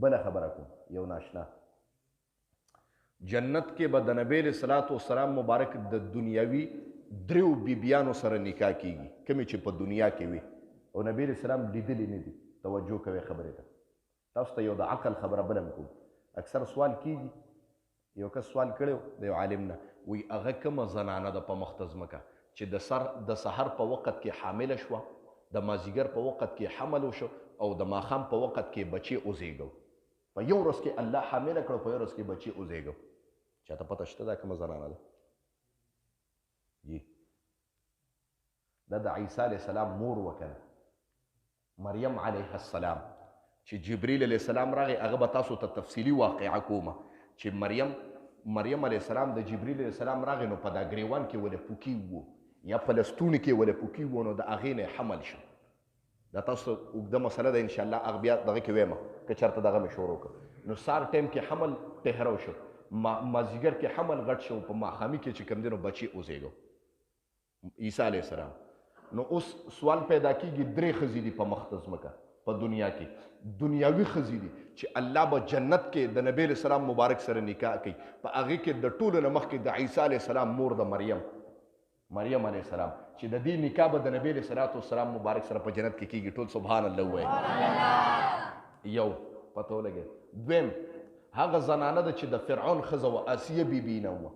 بله خبره کوم یو ناشنا جنت کې به د نبی علیه صلات وسلام مبارک د دنیاوي دریو بیبیانو سره نکاح کیږي کومې چې په دنیا کې وي او نبی علیه السلام لیدلې نه دي توجه کوئ خبرې ته تاسو ته یو د عقل خبره بله کوم اکثر سوال کیږي یو کس سوال کړی د یو عالم نه وی هغه کومه زنانه ده په مخ د ځمکه چې د سحر په وخت کې حامله شوه د مازدیګر په وخت کې حمل وشو او د ماښام په وخت کې بچی اوزیږو په یو ورځ کې الله حامله کړو په یو ورځ کې بچی اوزیږو چاته پته شته دا کومه زنانه ده جی دا د عیسی علیه السلام مور وکړه مریم علیه السلام چې جبریل علیه السلام راغی هغه به تاسو ته تفصیلي واقعه کومه چې مریم علیه السلام د جبریل علیه السلام راغی نو په دا ګریوان کې ولې پوکي وو یا په لستوني کې ولې پوکي وو نو د هغې نه حمل شو دا تاسو ته اوږده مسله ده انشاءالله هغه بیا دغه کې ویمه که چېرته دغه مې شروع کړه نو سار ټایم کې حمل پهرو شو مازدیګر کې حمل غټ شو په ماښامي کې چې کوم دی نو بچي اوزیږو عیسی علیه السلام نو اوس سوال پیدا کیږي درې ښځې دي په مخ د ځمکه په دنیا کې دنیاوي ښځې دي چې الله به جنت کې د نبی علیه السلام مبارک سره نکاح کوي په هغې کې د ټولو نه مخکې د عیسی علیه السلام مور د مریم علیه السلام چې د دې نکاح به د نبی علیه صلات وسلام مبارک سره په جنت کې کیږي ټول سبحان الله ووایي یو پته ولګېد دویم هغه زنانه ده چې د فرعون ښځه وه آسیه بیبي نامه وه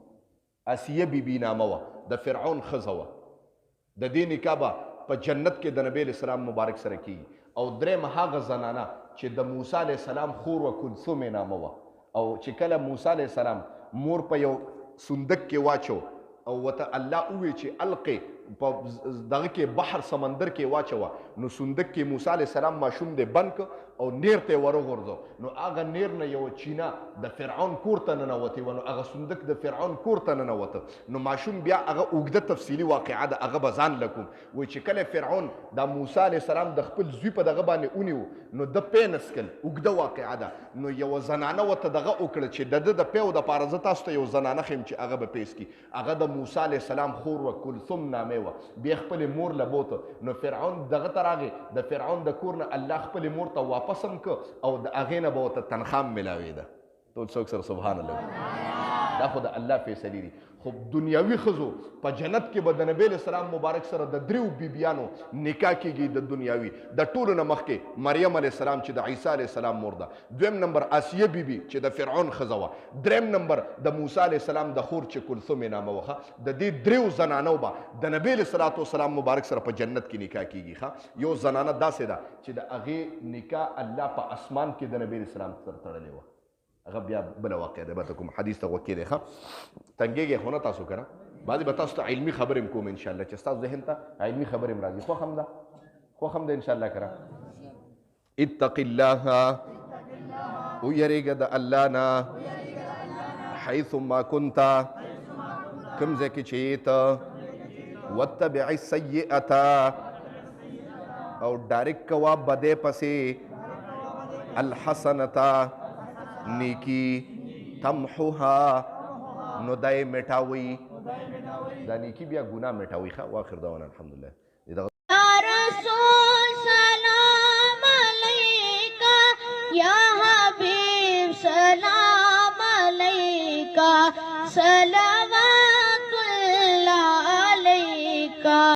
آسیه بیبي نامه وه د فرعون ښځه وه د دې نکاح به په جنت کې د نبی علیه السلام مبارک سره کیږي او درېیم هغه زنانه چې د موسی علیه السلام خور وه کلثوم نامه وه او چې کله موسی علیه السلام مور په یو صندوق کې واچو او ورته الله ووایي چې القې په دغه کې بحر سمندر کې واچوه نو صندوق کې موسی علیه السلام ماشوم دی بند که او نیر ته یې ورغورځو نو هغه نیر نه یوه چینه د فرعون کور ته ننوتې وه نو هغه صندوق د فرعون کور ته ننوته نو ماشوم بیا هغه اوږده تفصیلي واقعه ده هغه به ځان له کوم وایي چې کله فرعون دا موسی علیه السلام د خپل زوی په دغه باندې ونیو نو د پی نسکل اوږده واقعه ده نو یوه زنانه ورته دغه وکړه چې د ده د پیو دپاره زه تاسو ته یو زنانه ښیم چې هغه به پیس کړي هغه د موسی علیه السلام خور وه کلثوم نامې وه بیا خپلې مور له بوته نو فرعون دغه ته راغې د فرعون د کور نه الله خپلې مور ته واپس هم که او د هغې نه به ورته تنخوا هم میلاوېده ټول څوک سره سبحان الله دا خو د الله فیصلې دي خو دنیاوي ښځو په جنت کې به د نبی علیه السلام مبارک سره د دریو بیبیانو نکاح کېږي د دنیاوي د ټولو نه مخکې مریم علیه السلام چې د عیسی علیه السلام مور ده دویم نمبر آسیه بیبي چې د فرعون ښځه وه دریم نمبر د موسی علیه السلام د خور چې کلثوم نامه وه د دې دریو زنانو به د نبی علیه صلات وسلام مبارک سره په جنت کې نکاح کېږي ښه یو زنانه داسې ده چې د هغې نکاح الله په اسمان کې د نبی علیه السلام سره تړلې وه هغه بیا بله واقع ده به ته کوم حدیث ته غوږ کېدی ښه تنګېږئ خو نه تاسو که نه بعضې به تاسو ته علمي خبرې هم کوم انشاءالله چې ستاسو ذهن ته علمي خبرې هم راځي خوښ هم ده خوښ هم ده انشاءالله که نه اتق الله ویرېږه د الله نه حیث ما كنت کوم ځای کې چې ته واتبع السیئة او ډایرکټ کوه بدې پسې الحسنة نیکی تمحوها نو دای مټاوي دا نیکی بیا ګناه مټاوي ښه واخر دعوانا الحمدلله